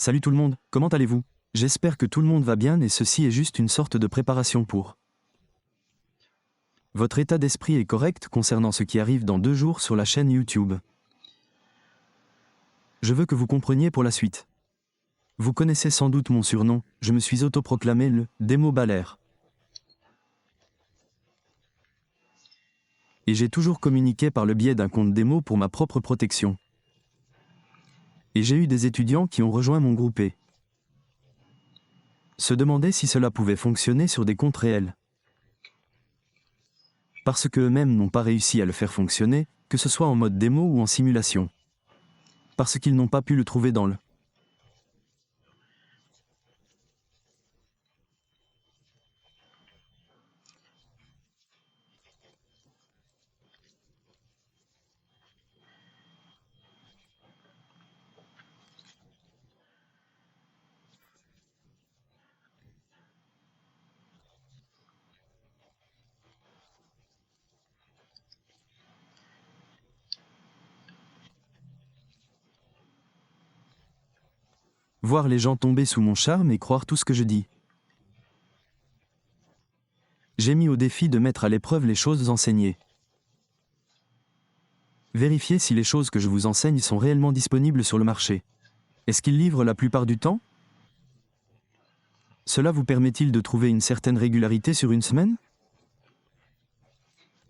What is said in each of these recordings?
Salut tout le monde, comment allez-vous? J'espère que tout le monde va bien et ceci est juste une sorte de préparation pour. Votre état d'esprit est correct concernant ce qui arrive dans 2 jours sur la chaîne YouTube. Je veux que vous compreniez pour la suite. Vous connaissez sans doute mon surnom, je me suis autoproclamé le Démo Balaire. Et j'ai toujours communiqué par le biais d'un compte démo pour ma propre protection. Et j'ai eu des étudiants qui ont rejoint mon groupe et se demandaient si cela pouvait fonctionner sur des comptes réels. Parce qu'eux-mêmes n'ont pas réussi à le faire fonctionner, que ce soit en mode démo ou en simulation. Parce qu'ils n'ont pas pu le trouver dans le voir les gens tomber sous mon charme et croire tout ce que je dis. J'ai mis au défi de mettre à l'épreuve les choses enseignées. Vérifiez si les choses que je vous enseigne sont réellement disponibles sur le marché. Est-ce qu'ils livrent la plupart du temps? Cela vous permet-il de trouver une certaine régularité sur une semaine?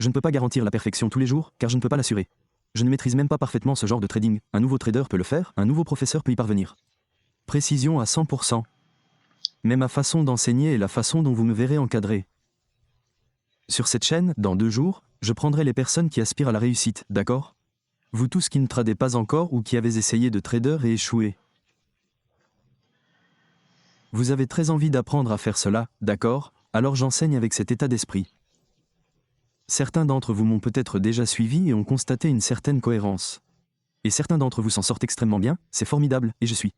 Je ne peux pas garantir la perfection tous les jours, car je ne peux pas l'assurer. Je ne maîtrise même pas parfaitement ce genre de trading. Un nouveau trader peut le faire, un nouveau professeur peut y parvenir. Précision à 100%. Mais ma façon d'enseigner est la façon dont vous me verrez encadré. Sur cette chaîne, dans 2 jours, je prendrai les personnes qui aspirent à la réussite, d'accord? Vous tous qui ne tradez pas encore ou qui avez essayé de trader et échoué. Vous avez très envie d'apprendre à faire cela, d'accord? Alors j'enseigne avec cet état d'esprit. Certains d'entre vous m'ont peut-être déjà suivi et ont constaté une certaine cohérence. Et certains d'entre vous s'en sortent extrêmement bien, c'est formidable, et je suis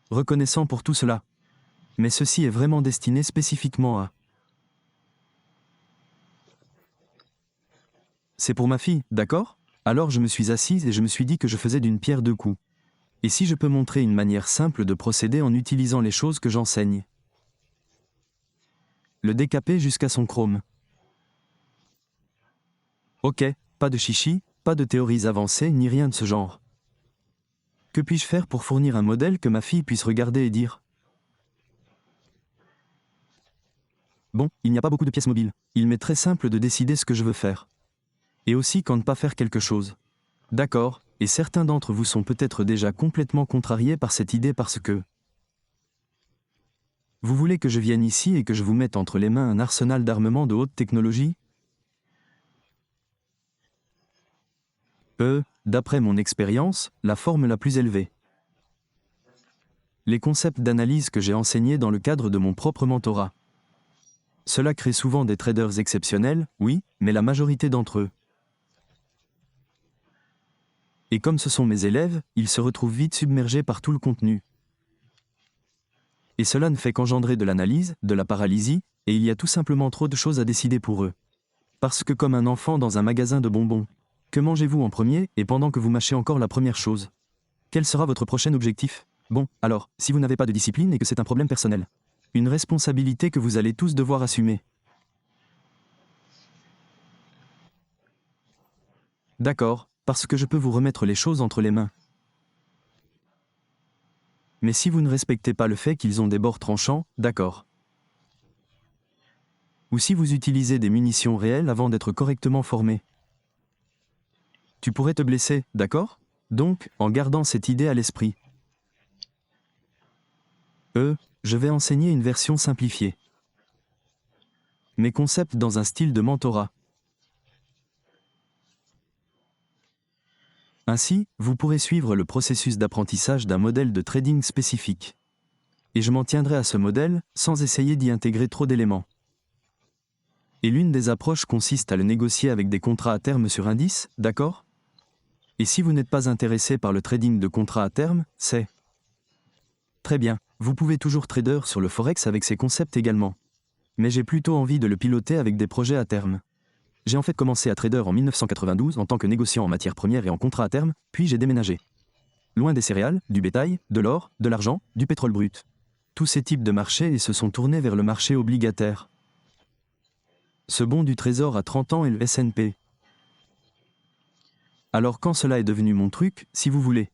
reconnaissant pour tout cela. Mais ceci est vraiment destiné spécifiquement à... C'est pour ma fille, d'accord? Alors je me suis assise et je me suis dit que je faisais d'une pierre 2 coups. Et si je peux montrer une manière simple de procéder en utilisant les choses que j'enseigne? Le décaper jusqu'à son chrome. Ok, pas de chichi, pas de théories avancées ni rien de ce genre. Que puis-je faire pour fournir un modèle que ma fille puisse regarder et dire? Bon, il n'y a pas beaucoup de pièces mobiles. Il m'est très simple de décider ce que je veux faire. Et aussi quand ne pas faire quelque chose. D'accord, et certains d'entre vous sont peut-être déjà complètement contrariés par cette idée parce que vous voulez que je vienne ici et que je vous mette entre les mains un arsenal d'armement de haute technologie? D'après mon expérience, la forme la plus élevée. Les concepts d'analyse que j'ai enseignés dans le cadre de mon propre mentorat. Cela crée souvent des traders exceptionnels, oui, mais la majorité d'entre eux. Et comme ce sont mes élèves, ils se retrouvent vite submergés par tout le contenu. Et cela ne fait qu'engendrer de l'analyse, de la paralysie, et il y a tout simplement trop de choses à décider pour eux. Parce que comme un enfant dans un magasin de bonbons, que mangez-vous en premier et pendant que vous mâchez encore la première chose? Quel sera votre prochain objectif? Bon, alors, si vous n'avez pas de discipline et que c'est un problème personnel. Une responsabilité que vous allez tous devoir assumer. D'accord, parce que je peux vous remettre les choses entre les mains. Mais si vous ne respectez pas le fait qu'ils ont des bords tranchants, d'accord. Ou si vous utilisez des munitions réelles avant d'être correctement formé. Tu pourrais te blesser, d'accord? Donc, en gardant cette idée à l'esprit. Je vais enseigner une version simplifiée. Mes concepts dans un style de mentorat. Ainsi, vous pourrez suivre le processus d'apprentissage d'un modèle de trading spécifique. Et je m'en tiendrai à ce modèle, sans essayer d'y intégrer trop d'éléments. Et l'une des approches consiste à le négocier avec des contrats à terme sur indice, d'accord? Et si vous n'êtes pas intéressé par le trading de contrats à terme, c'est... Très bien, vous pouvez toujours trader sur le Forex avec ces concepts également. Mais j'ai plutôt envie de le piloter avec des projets à terme. J'ai en fait commencé à trader en 1992 en tant que négociant en matières premières et en contrats à terme, puis j'ai déménagé. loin des céréales, du bétail, de l'or, de l'argent, du pétrole brut. Tous ces types de marchés et se sont tournés vers le marché obligataire. Ce bond du trésor à 30 ans est le S&P. Alors quand cela est devenu mon truc, si vous voulez.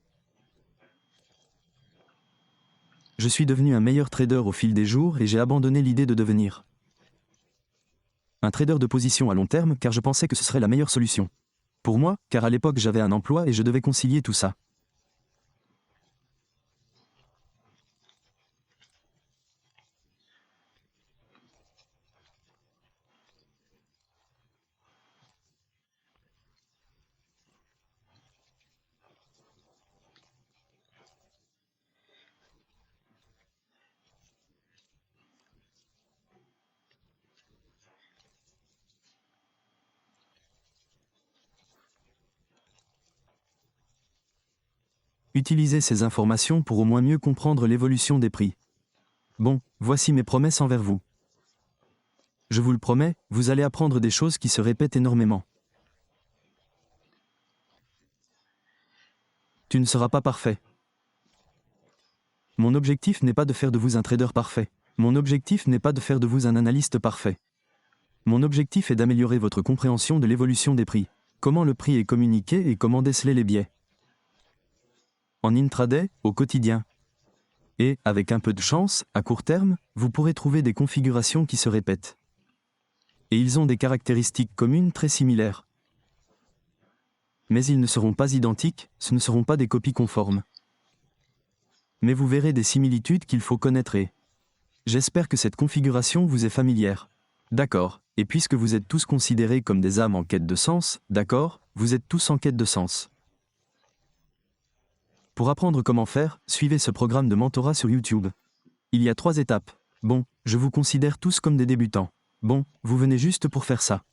Je suis devenu un meilleur trader au fil des jours et j'ai abandonné l'idée de devenir un trader de position à long terme car je pensais que ce serait la meilleure solution. Pour moi, car à l'époque j'avais un emploi et je devais concilier tout ça. Utilisez ces informations pour au moins mieux comprendre l'évolution des prix. Bon, voici mes promesses envers vous. Je vous le promets, vous allez apprendre des choses qui se répètent énormément. Tu ne seras pas parfait. Mon objectif n'est pas de faire de vous un trader parfait. Mon objectif n'est pas de faire de vous un analyste parfait. Mon objectif est d'améliorer votre compréhension de l'évolution des prix, comment le prix est communiqué et comment déceler les biais. En intraday, au quotidien. Et, avec un peu de chance, à court terme, vous pourrez trouver des configurations qui se répètent. Et ils ont des caractéristiques communes très similaires. Mais ils ne seront pas identiques, ce ne seront pas des copies conformes. Mais vous verrez des similitudes qu'il faut connaître et... J'espère que cette configuration vous est familière. D'accord, et puisque vous êtes tous considérés comme des âmes en quête de sens, d'accord, vous êtes tous en quête de sens. Pour apprendre comment faire, suivez ce programme de mentorat sur YouTube. Il y a 3 étapes. Bon, je vous considère tous comme des débutants. Bon, vous venez juste pour faire ça.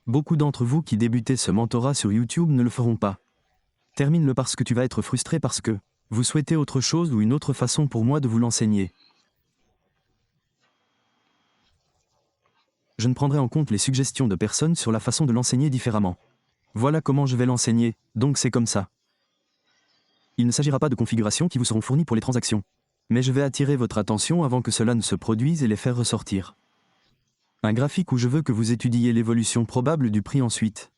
Beaucoup d'entre vous qui débutez ce mentorat sur YouTube ne le feront pas. Termine-le parce que tu vas être frustré parce que vous souhaitez autre chose ou une autre façon pour moi de vous l'enseigner. Je ne prendrai en compte les suggestions de personnes sur la façon de l'enseigner différemment. Voilà comment je vais l'enseigner, donc c'est comme ça. Il ne s'agira pas de configurations qui vous seront fournies pour les transactions. Mais je vais attirer votre attention avant que cela ne se produise et les faire ressortir. Un graphique où je veux que vous étudiez l'évolution probable du prix ensuite.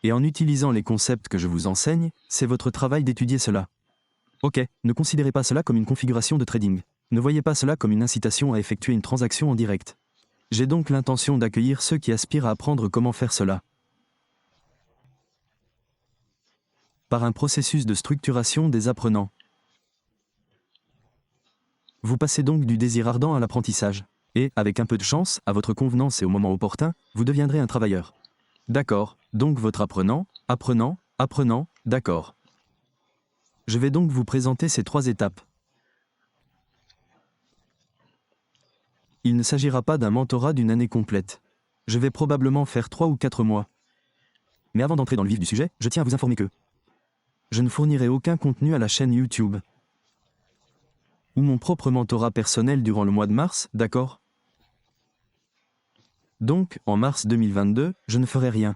Et en utilisant les concepts que je vous enseigne, c'est votre travail d'étudier cela. Ok, ne considérez pas cela comme une configuration de trading. Ne voyez pas cela comme une incitation à effectuer une transaction en direct. J'ai donc l'intention d'accueillir ceux qui aspirent à apprendre comment faire cela. Par un processus de structuration des apprenants. Vous passez donc du désir ardent à l'apprentissage. Et, avec un peu de chance, à votre convenance et au moment opportun, vous deviendrez un travailleur. D'accord, donc votre apprenant, d'accord. Je vais donc vous présenter ces 3 étapes. Il ne s'agira pas d'un mentorat d'une année complète. Je vais probablement faire 3 ou 4 mois. Mais avant d'entrer dans le vif du sujet, je tiens à vous informer que je ne fournirai aucun contenu à la chaîne YouTube. Ou mon propre mentorat personnel durant le mois de mars, d'accord? Donc, en mars 2022, je ne ferai rien.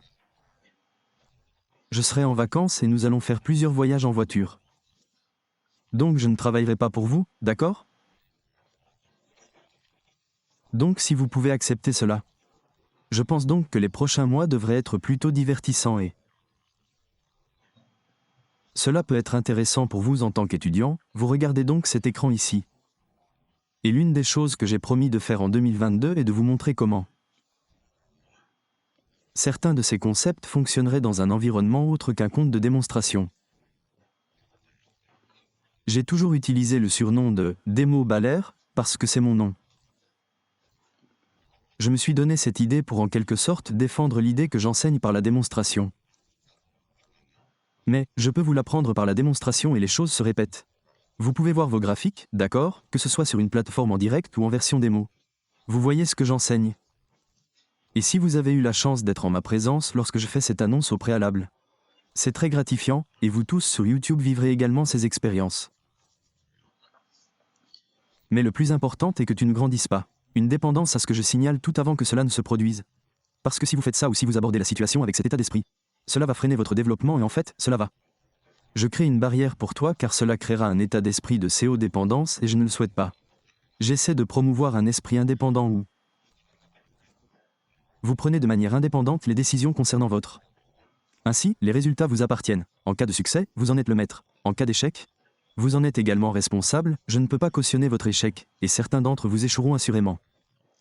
Je serai en vacances et nous allons faire plusieurs voyages en voiture. Donc je ne travaillerai pas pour vous, d'accord? Donc si vous pouvez accepter cela. Je pense donc que les prochains mois devraient être plutôt divertissants et... Cela peut être intéressant pour vous en tant qu'étudiant, vous regardez donc cet écran ici. Et l'une des choses que j'ai promis de faire en 2022 est de vous montrer comment. Certains de ces concepts fonctionneraient dans un environnement autre qu'un compte de démonstration. J'ai toujours utilisé le surnom de « Démo Baller » parce que c'est mon nom. Je me suis donné cette idée pour en quelque sorte défendre l'idée que j'enseigne par la démonstration. Mais, je peux vous l'apprendre par la démonstration et les choses se répètent. Vous pouvez voir vos graphiques, d'accord, que ce soit sur une plateforme en direct ou en version démo. Vous voyez ce que j'enseigne. Et si vous avez eu la chance d'être en ma présence lorsque je fais cette annonce au préalable, c'est très gratifiant, et vous tous sur YouTube vivrez également ces expériences. Mais le plus important est que tu ne grandisses pas. Une dépendance à ce que je signale tout avant que cela ne se produise. Parce que si vous faites ça ou si vous abordez la situation avec cet état d'esprit, cela va freiner votre développement et en fait, cela va Je crée une barrière pour toi car cela créera un état d'esprit de CO-dépendance et je ne le souhaite pas. J'essaie de promouvoir un esprit indépendant où vous prenez de manière indépendante les décisions concernant votre. Ainsi, les résultats vous appartiennent. En cas de succès, vous en êtes le maître. En cas d'échec, vous en êtes également responsable, je ne peux pas cautionner votre échec, et certains d'entre vous échoueront assurément.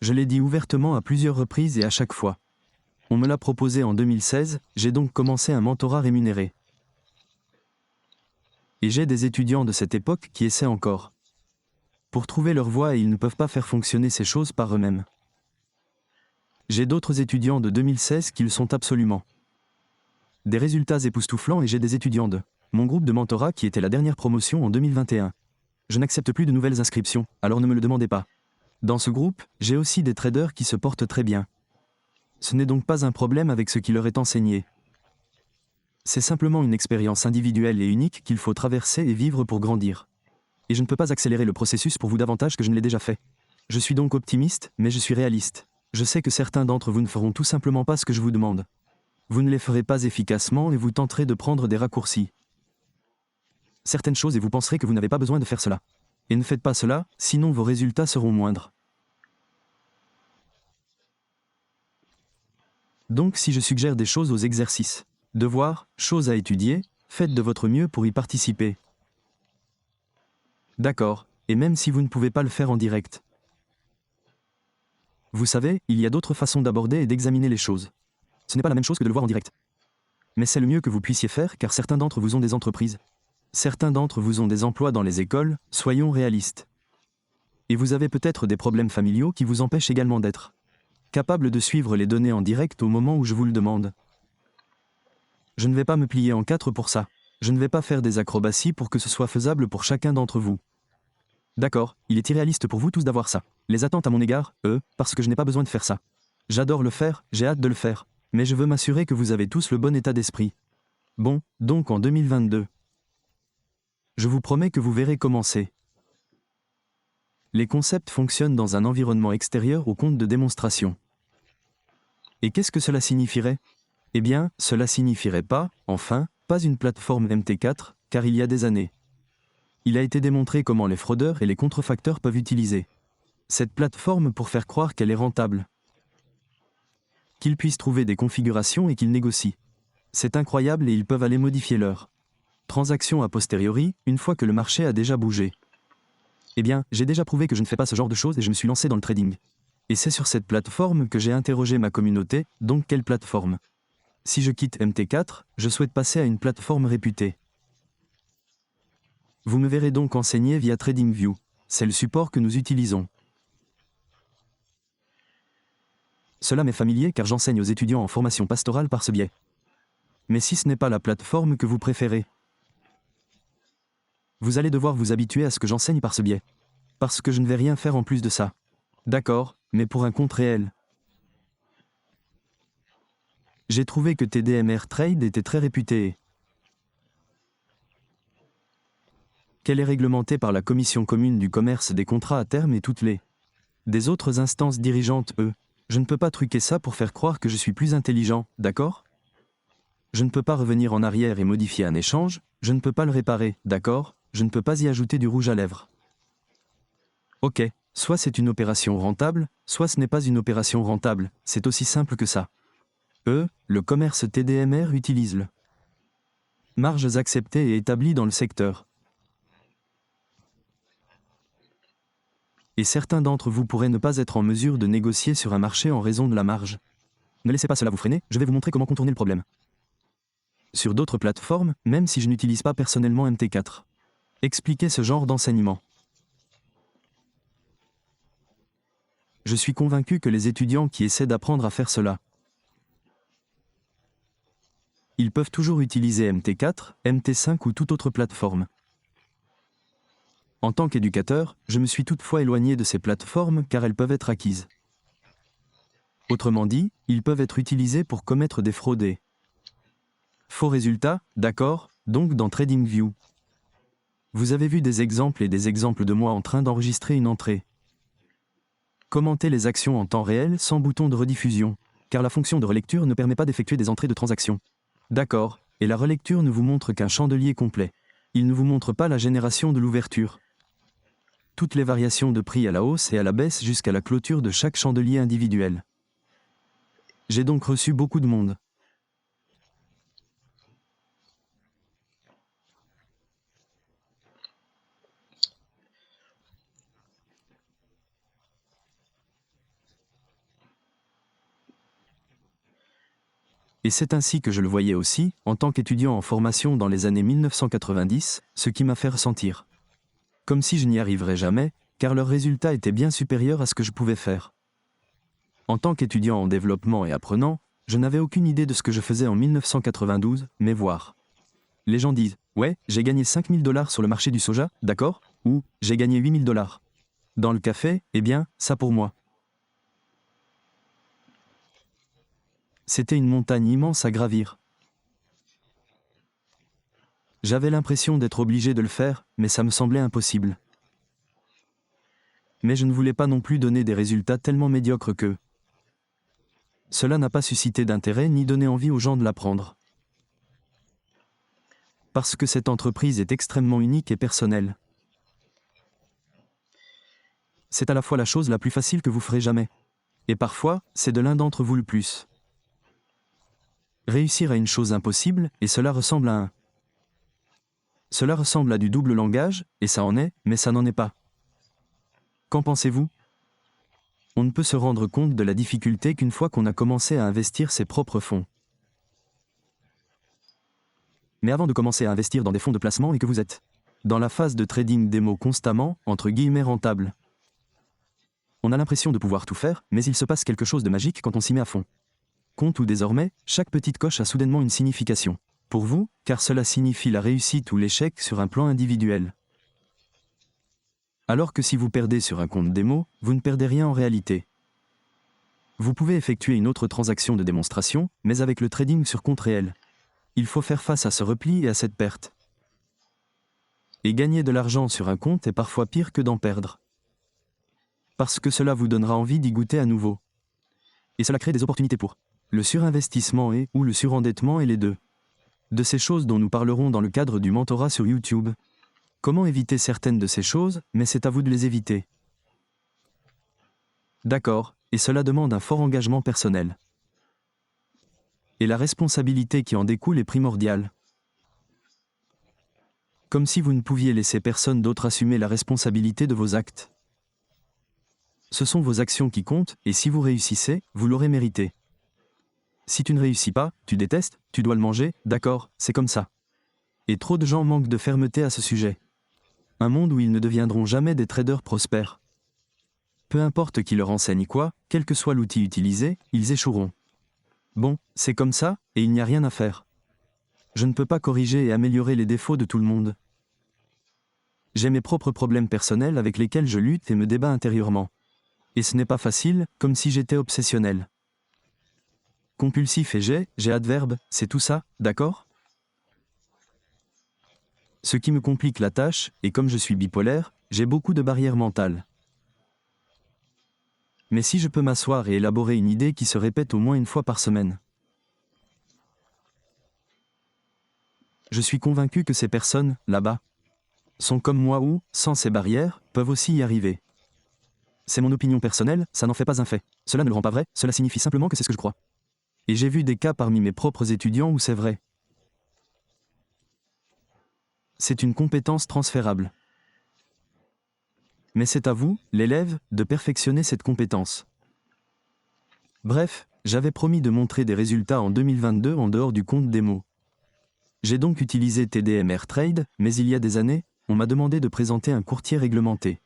Je l'ai dit ouvertement à plusieurs reprises et à chaque fois. On me l'a proposé en 2016, j'ai donc commencé un mentorat rémunéré. Et j'ai des étudiants de cette époque qui essaient encore. Pour trouver leur voie et ils ne peuvent pas faire fonctionner ces choses par eux-mêmes. J'ai d'autres étudiants de 2016 qui le sont absolument. Des résultats époustouflants et j'ai des étudiants de mon groupe de mentorat qui était la dernière promotion en 2021. Je n'accepte plus de nouvelles inscriptions, alors ne me le demandez pas. Dans ce groupe, j'ai aussi des traders qui se portent très bien. Ce n'est donc pas un problème avec ce qui leur est enseigné. C'est simplement une expérience individuelle et unique qu'il faut traverser et vivre pour grandir. Et je ne peux pas accélérer le processus pour vous davantage que je ne l'ai déjà fait. Je suis donc optimiste, mais je suis réaliste. Je sais que certains d'entre vous ne feront tout simplement pas ce que je vous demande. Vous ne les ferez pas efficacement et vous tenterez de prendre des raccourcis. Certaines choses et vous penserez que vous n'avez pas besoin de faire cela. Et ne faites pas cela, sinon vos résultats seront moindres. Donc si je suggère des choses aux exercices, devoirs, choses à étudier, faites de votre mieux pour y participer. D'accord, et même si vous ne pouvez pas le faire en direct. Vous savez, il y a d'autres façons d'aborder et d'examiner les choses. Ce n'est pas la même chose que de le voir en direct. Mais c'est le mieux que vous puissiez faire car certains d'entre vous ont des entreprises. Certains d'entre vous ont des emplois dans les écoles, soyons réalistes. Et vous avez peut-être des problèmes familiaux qui vous empêchent également d'être capable de suivre les données en direct au moment où je vous le demande. Je ne vais pas me plier en quatre pour ça. Je ne vais pas faire des acrobaties pour que ce soit faisable pour chacun d'entre vous. D'accord, il est irréaliste pour vous tous d'avoir ça. Les attentes à mon égard, parce que je n'ai pas besoin de faire ça. J'adore le faire, j'ai hâte de le faire, mais je veux m'assurer que vous avez tous le bon état d'esprit. Bon, donc en 2022. Je vous promets que vous verrez comment c'est. Les concepts fonctionnent dans un environnement extérieur au compte de démonstration. Et qu'est-ce que cela signifierait ? Eh bien, cela signifierait pas, enfin, pas une plateforme MT4, car il y a des années. Il a été démontré comment les fraudeurs et les contrefacteurs peuvent utiliser cette plateforme pour faire croire qu'elle est rentable. Qu'ils puissent trouver des configurations et qu'ils négocient. C'est incroyable et ils peuvent aller modifier leur transaction a posteriori, une fois que le marché a déjà bougé. Eh bien, j'ai déjà prouvé que je ne fais pas ce genre de choses et je me suis lancé dans le trading. Et c'est sur cette plateforme que j'ai interrogé ma communauté, donc quelle plateforme ? Si je quitte MT4, je souhaite passer à une plateforme réputée. Vous me verrez donc enseigner via TradingView. C'est le support que nous utilisons. Cela m'est familier car j'enseigne aux étudiants en formation pastorale par ce biais. Mais si ce n'est pas la plateforme que vous préférez, vous allez devoir vous habituer à ce que j'enseigne par ce biais. Parce que je ne vais rien faire en plus de ça. D'accord, mais pour un compte réel. J'ai trouvé que TDMR Trade était très réputé. Qu'elle est réglementée par la Commission commune du commerce des contrats à terme et toutes les des autres instances dirigeantes, Je ne peux pas truquer ça pour faire croire que je suis plus intelligent, d'accord ? Je ne peux pas revenir en arrière et modifier un échange, je ne peux pas le réparer, d'accord ? Je ne peux pas y ajouter du rouge à lèvres. Ok, soit c'est une opération rentable, soit ce n'est pas une opération rentable, c'est aussi simple que ça. Le commerce TDMR utilise le marges acceptées et établies dans le secteur. Et certains d'entre vous pourraient ne pas être en mesure de négocier sur un marché en raison de la marge. Ne laissez pas cela vous freiner, je vais vous montrer comment contourner le problème. Sur d'autres plateformes, même si je n'utilise pas personnellement MT4. Expliquez ce genre d'enseignement. Je suis convaincu que les étudiants qui essaient d'apprendre à faire cela, ils peuvent toujours utiliser MT4, MT5 ou toute autre plateforme. En tant qu'éducateur, je me suis toutefois éloigné de ces plateformes car elles peuvent être acquises. Autrement dit, ils peuvent être utilisés pour commettre des fraudes et faux résultats, d'accord, donc dans TradingView. Vous avez vu des exemples et des exemples de moi en train d'enregistrer une entrée. Commentez les actions en temps réel sans bouton de rediffusion, car la fonction de relecture ne permet pas d'effectuer des entrées de transactions. D'accord, Et la relecture ne vous montre qu'un chandelier complet. Il ne vous montre pas la génération de l'ouverture. Toutes les variations de prix à la hausse et à la baisse jusqu'à la clôture de chaque chandelier individuel. J'ai donc reçu beaucoup de monde. Et c'est ainsi que je le voyais aussi, en tant qu'étudiant en formation dans les années 1990, ce qui m'a fait ressentir. Comme si je n'y arriverais jamais, car leurs résultats étaient bien supérieurs à ce que je pouvais faire. En tant qu'étudiant en développement et apprenant, je n'avais aucune idée de ce que je faisais en 1992, mais voir. Les gens disent « Ouais, j'ai gagné 5000 $ sur le marché du soja, d'accord ?» ou « J'ai gagné 8000 $. Dans le café, eh bien, ça pour moi. » C'était une montagne immense à gravir. J'avais l'impression d'être obligé de le faire, mais ça me semblait impossible. Mais je ne voulais pas non plus donner des résultats tellement médiocres que cela n'a pas suscité d'intérêt ni donné envie aux gens de l'apprendre. Parce que cette entreprise est extrêmement unique et personnelle. C'est à la fois la chose la plus facile que vous ferez jamais. Et parfois, c'est de l'un d'entre vous le plus. Réussir à une chose impossible, et cela ressemble à Cela ressemble à du double langage, et ça en est, mais ça n'en est pas. Qu'en pensez-vous ? On ne peut se rendre compte de la difficulté qu'une fois qu'on a commencé à investir ses propres fonds. Mais avant de commencer à investir dans des fonds de placement et que vous êtes dans la phase de trading démo constamment, entre guillemets rentable. On a l'impression de pouvoir tout faire, mais il se passe quelque chose de magique quand on s'y met à fond. Compte où désormais, chaque petite coche a soudainement une signification. Pour vous, car cela signifie la réussite ou l'échec sur un plan individuel. Alors que si vous perdez sur un compte démo, vous ne perdez rien en réalité. Vous pouvez effectuer une autre transaction de démonstration, mais avec le trading sur compte réel. Il faut faire face à ce repli et à cette perte. Et gagner de l'argent sur un compte est parfois pire que d'en perdre. Parce que cela vous donnera envie d'y goûter à nouveau. Et cela crée des opportunités pour le surinvestissement ou le surendettement et les deux. De ces choses dont nous parlerons dans le cadre du mentorat sur YouTube. Comment éviter certaines de ces choses, mais c'est à vous de les éviter. D'accord, et cela demande un fort engagement personnel. Et la responsabilité qui en découle est primordiale. Comme si vous ne pouviez laisser personne d'autre assumer la responsabilité de vos actes. Ce sont vos actions qui comptent, et si vous réussissez, vous l'aurez mérité. Si tu ne réussis pas, tu détestes, tu dois le manger, d'accord, c'est comme ça. Et trop de gens manquent de fermeté à ce sujet. Un monde où ils ne deviendront jamais des traders prospères. Peu importe qui leur enseigne quoi, quel que soit l'outil utilisé, ils échoueront. Bon, c'est comme ça, et il n'y a rien à faire. Je ne peux pas corriger et améliorer les défauts de tout le monde. J'ai mes propres problèmes personnels avec lesquels je lutte et me débat intérieurement. Et ce n'est pas facile, comme si j'étais obsessionnel. Compulsif et j'ai adverbe, c'est tout ça, d'accord ? Ce qui me complique la tâche, et comme je suis bipolaire, j'ai beaucoup de barrières mentales. Mais si je peux m'asseoir et élaborer une idée qui se répète au moins une fois par semaine. Je suis convaincu que ces personnes, là-bas, sont comme moi ou, sans ces barrières, peuvent aussi y arriver. C'est mon opinion personnelle, ça n'en fait pas un fait. Cela ne le rend pas vrai, cela signifie simplement que c'est ce que je crois. Et j'ai vu des cas parmi mes propres étudiants où c'est vrai. C'est une compétence transférable. Mais c'est à vous, l'élève, de perfectionner cette compétence. Bref, j'avais promis de montrer des résultats en 2022 en dehors du compte démo. J'ai donc utilisé TDM Trade, mais il y a des années, on m'a demandé de présenter un courtier réglementé.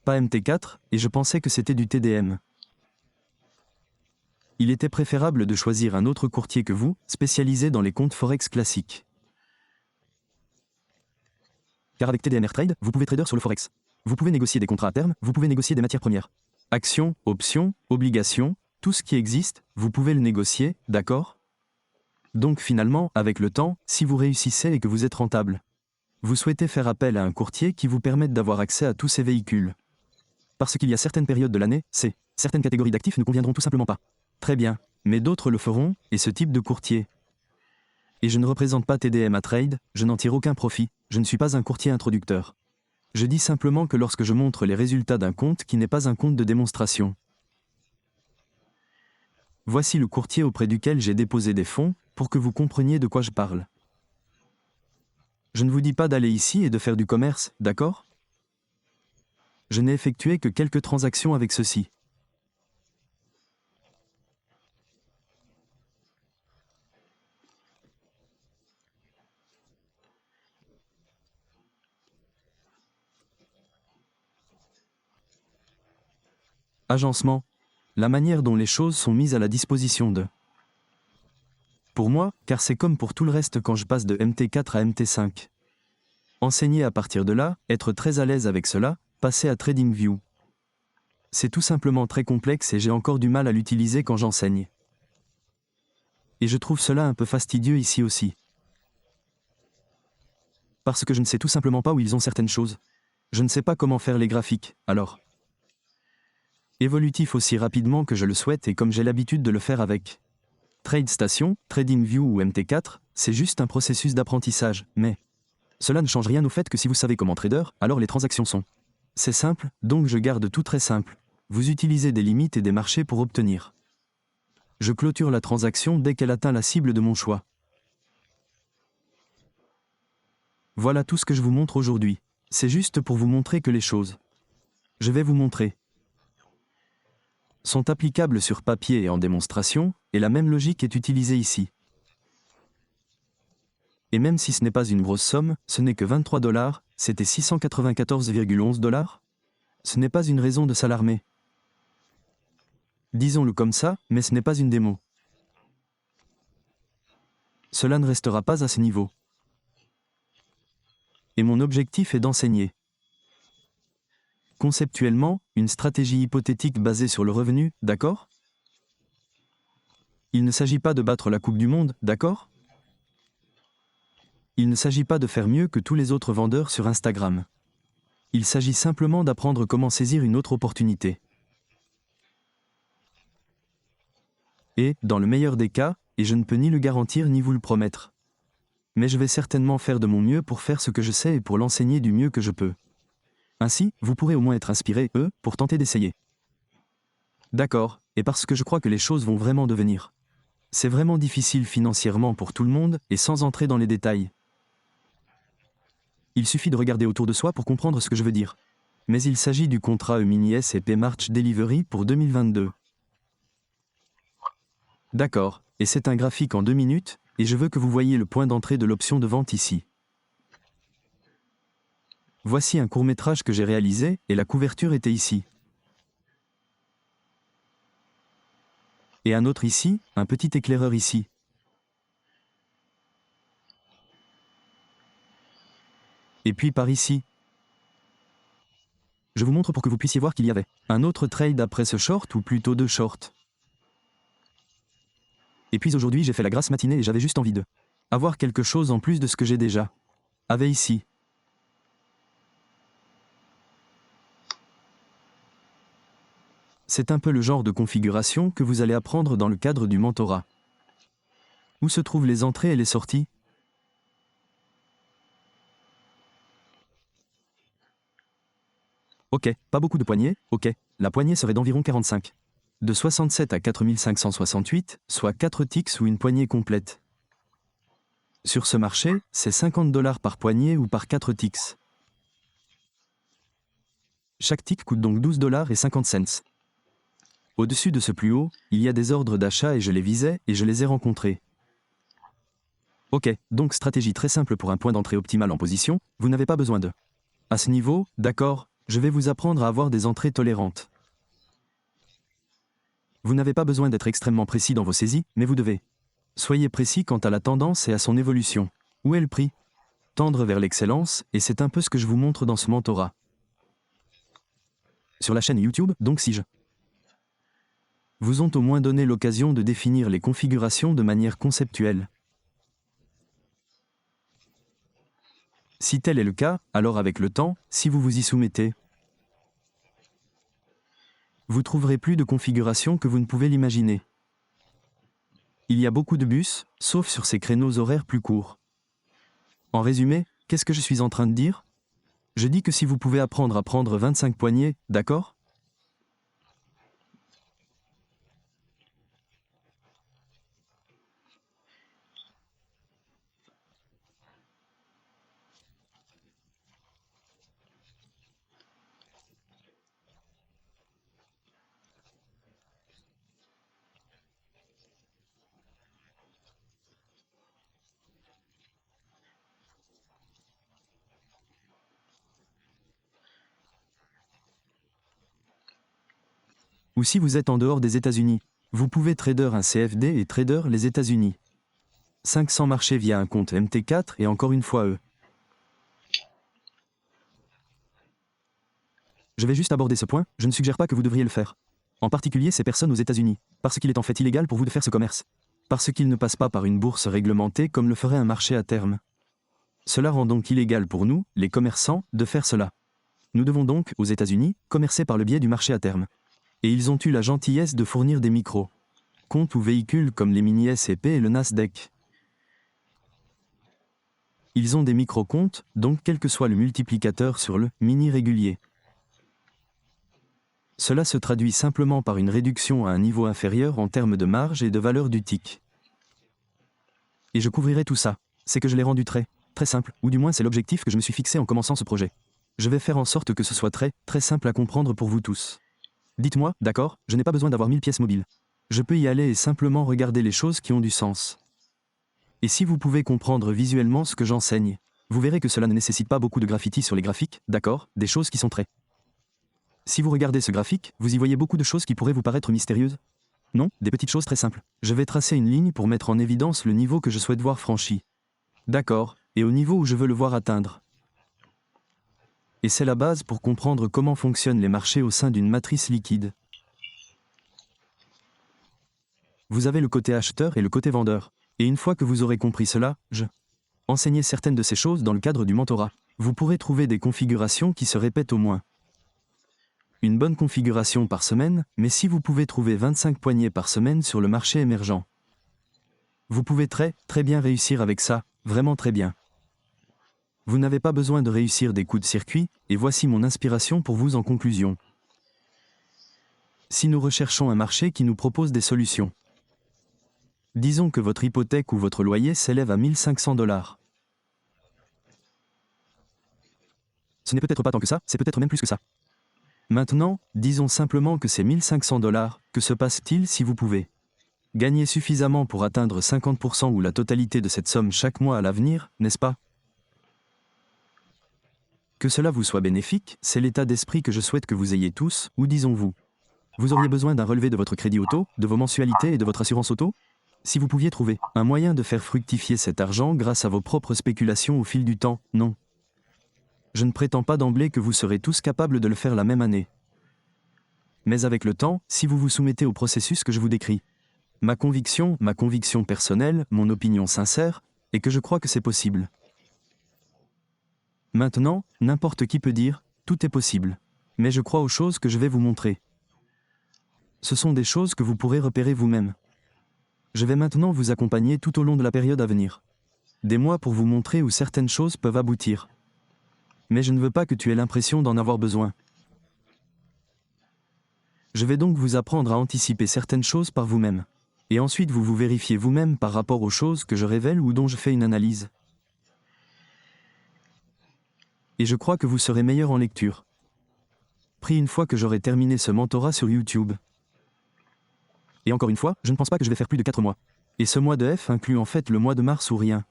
Pas MT4, et je pensais que c'était du TDM. Il était préférable de choisir un autre courtier que vous, spécialisé dans les comptes Forex classiques. Car avec TDM Trade, vous pouvez trader sur le Forex. Vous pouvez négocier des contrats à terme, vous pouvez négocier des matières premières. Actions, options, obligations, tout ce qui existe, vous pouvez le négocier, d'accord ? Donc finalement, avec le temps, si vous réussissez et que vous êtes rentable, vous souhaitez faire appel à un courtier qui vous permette d'avoir accès à tous ces véhicules. Parce qu'il y a certaines périodes de l'année, certaines catégories d'actifs ne conviendront tout simplement pas. Très bien, mais d'autres le feront, et ce type de courtier Et je ne représente pas TDM à Trade, je n'en tire aucun profit, je ne suis pas un courtier introducteur. Je dis simplement que lorsque je montre les résultats d'un compte qui n'est pas un compte de démonstration. Voici le courtier auprès duquel j'ai déposé des fonds, pour que vous compreniez de quoi je parle. Je ne vous dis pas d'aller ici et de faire du commerce, d'accord ? Je n'ai effectué que quelques transactions avec ceci. Agencement. La manière dont les choses sont mises à la disposition de. Pour moi, car c'est comme pour tout le reste quand je passe de MT4 à MT5. Enseigner à partir de là, être très à l'aise avec cela, passer à TradingView. C'est tout simplement très complexe et j'ai encore du mal à l'utiliser quand j'enseigne. Et je trouve cela un peu fastidieux ici aussi. Parce que je ne sais tout simplement pas où ils ont certaines choses. Je ne sais pas comment faire les graphiques, alors. Évolutif aussi rapidement que je le souhaite et comme j'ai l'habitude de le faire avec TradeStation, TradingView ou MT4, c'est juste un processus d'apprentissage, mais cela ne change rien au fait que si vous savez comment trader, alors les transactions sont. C'est simple, donc je garde tout très simple. Vous utilisez des limites et des marchés pour obtenir. Je clôture la transaction dès qu'elle atteint la cible de mon choix. Voilà tout ce que je vous montre aujourd'hui. C'est juste pour vous montrer que les choses. Je vais vous montrer. Sont applicables sur papier et en démonstration, et la même logique est utilisée ici. Et même si ce n'est pas une grosse somme, ce n'est que 23 $, c'était 694,11 $. Ce n'est pas une raison de s'alarmer. Disons-le comme ça, mais ce n'est pas une démo. Cela ne restera pas à ce niveau. Et mon objectif est d'enseigner. Conceptuellement, une stratégie hypothétique basée sur le revenu, d'accord ? Il ne s'agit pas de battre la Coupe du Monde, d'accord ? Il ne s'agit pas de faire mieux que tous les autres vendeurs sur Instagram. Il s'agit simplement d'apprendre comment saisir une autre opportunité. Et, dans le meilleur des cas, et je ne peux ni le garantir ni vous le promettre. Mais je vais certainement faire de mon mieux pour faire ce que je sais et pour l'enseigner du mieux que je peux. Ainsi, vous pourrez au moins être inspiré, pour tenter d'essayer. D'accord, et parce que je crois que les choses vont vraiment devenir. C'est vraiment difficile financièrement pour tout le monde, et sans entrer dans les détails. Il suffit de regarder autour de soi pour comprendre ce que je veux dire. Mais il s'agit du contrat E-mini S&P March Delivery pour 2022. D'accord, et c'est un graphique en 2 minutes, et je veux que vous voyiez le point d'entrée de l'option de vente ici. Voici un court-métrage que j'ai réalisé, et la couverture était ici. Et un autre ici, un petit éclaireur ici. Et puis par ici. Je vous montre pour que vous puissiez voir qu'il y avait un autre trade après ce short, ou plutôt 2 shorts. Et puis aujourd'hui j'ai fait la grasse matinée et j'avais juste envie de avoir quelque chose en plus de ce que j'ai déjà. Avait ici. C'est un peu le genre de configuration que vous allez apprendre dans le cadre du mentorat. Où se trouvent les entrées et les sorties ? Ok, pas beaucoup de poignées, ok, la poignée serait d'environ 45. De 67 à 4568, soit 4 ticks ou une poignée complète. Sur ce marché, c'est 50 $ par poignée ou par 4 ticks. Chaque tick coûte donc 12 $ et 50 cents. Au-dessus de ce plus haut, il y a des ordres d'achat et je les visais et je les ai rencontrés. Ok, donc stratégie très simple pour un point d'entrée optimal en position, vous n'avez pas besoin de. À ce niveau, d'accord, je vais vous apprendre à avoir des entrées tolérantes. Vous n'avez pas besoin d'être extrêmement précis dans vos saisies, mais vous devez. Soyez précis quant à la tendance et à son évolution. Où est le prix ? Tendre vers l'excellence, et c'est un peu ce que je vous montre dans ce mentorat. Sur la chaîne YouTube, donc si je vous ont au moins donné l'occasion de définir les configurations de manière conceptuelle. Si tel est le cas, alors avec le temps, si vous vous y soumettez, vous trouverez plus de configurations que vous ne pouvez l'imaginer. Il y a beaucoup de bus, sauf sur ces créneaux horaires plus courts. En résumé, qu'est-ce que je suis en train de dire? Je dis que si vous pouvez apprendre à prendre 25 poignées, d'accord? Ou si vous êtes en dehors des États-Unis, vous pouvez trader un CFD et trader les États-Unis. 500 marchés via un compte MT4 et encore une fois eux. Je vais juste aborder ce point, je ne suggère pas que vous devriez le faire. En particulier ces personnes aux États-Unis, parce qu'il est en fait illégal pour vous de faire ce commerce. Parce qu'il ne passe pas par une bourse réglementée comme le ferait un marché à terme. Cela rend donc illégal pour nous, les commerçants, de faire cela. Nous devons donc, aux États-Unis, commercer par le biais du marché à terme. Et ils ont eu la gentillesse de fournir des micros. Comptes ou véhicules comme les mini S&P et le Nasdaq. Ils ont des micro-comptes, donc quel que soit le multiplicateur sur le mini régulier. Cela se traduit simplement par une réduction à un niveau inférieur en termes de marge et de valeur du tick. Et je couvrirai tout ça. C'est que je l'ai rendu très simple, ou du moins c'est l'objectif que je me suis fixé en commençant ce projet. Je vais faire en sorte que ce soit très simple à comprendre pour vous tous. Dites-moi, d'accord, je n'ai pas besoin d'avoir 1000 pièces mobiles. Je peux y aller et simplement regarder les choses qui ont du sens. Et si vous pouvez comprendre visuellement ce que j'enseigne, vous verrez que cela ne nécessite pas beaucoup de graffiti sur les graphiques, d'accord, des choses qui sont très. Si vous regardez ce graphique, vous y voyez beaucoup de choses qui pourraient vous paraître mystérieuses? Non, des petites choses très simples. Je vais tracer une ligne pour mettre en évidence le niveau que je souhaite voir franchi. D'accord, et au niveau où je veux le voir atteindre. Et c'est la base pour comprendre comment fonctionnent les marchés au sein d'une matrice liquide. Vous avez le côté acheteur et le côté vendeur. Et une fois que vous aurez compris cela, je enseigner certaines de ces choses dans le cadre du mentorat. Vous pourrez trouver des configurations qui se répètent au moins. Une bonne configuration par semaine, mais si vous pouvez trouver 25 poignées par semaine sur le marché émergent, vous pouvez très bien réussir avec ça, vraiment très bien. Vous n'avez pas besoin de réussir des coups de circuit, et voici mon inspiration pour vous en conclusion. Si nous recherchons un marché qui nous propose des solutions, disons que votre hypothèque ou votre loyer s'élève à 1500 $. Ce n'est peut-être pas tant que ça, c'est peut-être même plus que ça. Maintenant, disons simplement que c'est 1500 $, que se passe-t-il si vous pouvez gagner suffisamment pour atteindre 50% ou la totalité de cette somme chaque mois à l'avenir, n'est-ce pas? Que cela vous soit bénéfique, c'est l'état d'esprit que je souhaite que vous ayez tous, ou disons-vous. Vous auriez besoin d'un relevé de votre crédit auto, de vos mensualités et de votre assurance auto? Si vous pouviez trouver un moyen de faire fructifier cet argent grâce à vos propres spéculations au fil du temps, non. Je ne prétends pas d'emblée que vous serez tous capables de le faire la même année. Mais avec le temps, si vous vous soumettez au processus que je vous décris, ma conviction personnelle, mon opinion sincère, est que je crois que c'est possible. Maintenant, n'importe qui peut dire, tout est possible. Mais je crois aux choses que je vais vous montrer. Ce sont des choses que vous pourrez repérer vous-même. Je vais maintenant vous accompagner tout au long de la période à venir. Des mois pour vous montrer où certaines choses peuvent aboutir. Mais je ne veux pas que tu aies l'impression d'en avoir besoin. Je vais donc vous apprendre à anticiper certaines choses par vous-même. Et ensuite vous vérifiez vous-même par rapport aux choses que je révèle ou dont je fais une analyse. Et je crois que vous serez meilleur en lecture. Pris une fois que j'aurai terminé ce mentorat sur YouTube. Et encore une fois, je ne pense pas que je vais faire plus de 4 mois. Et ce mois de F inclut en fait le mois de mars ou rien.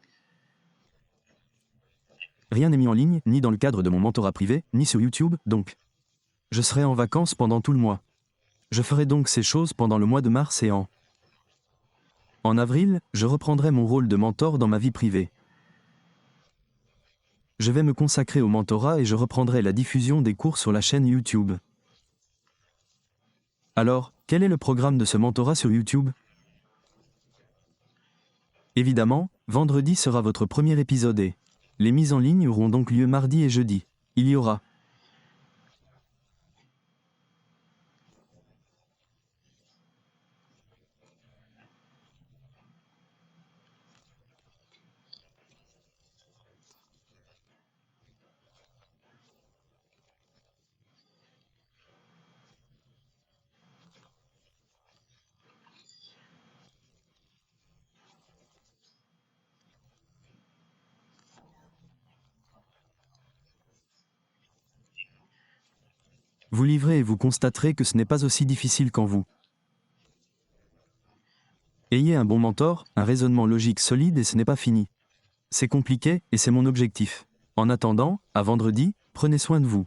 Rien n'est mis en ligne, ni dans le cadre de mon mentorat privé, ni sur YouTube, donc. Je serai en vacances pendant tout le mois. Je ferai donc ces choses pendant le mois de mars et en avril, je reprendrai mon rôle de mentor dans ma vie privée. Je vais me consacrer au mentorat et je reprendrai la diffusion des cours sur la chaîne YouTube. Alors, quel est le programme de ce mentorat sur YouTube? Évidemment, vendredi sera votre premier épisode et les mises en ligne auront donc lieu mardi et jeudi. Il y aura Vous livrez et vous constaterez que ce n'est pas aussi difficile qu'en vous. Ayez un bon mentor, un raisonnement logique solide et ce n'est pas fini. C'est compliqué et c'est mon objectif. En attendant, à vendredi, prenez soin de vous.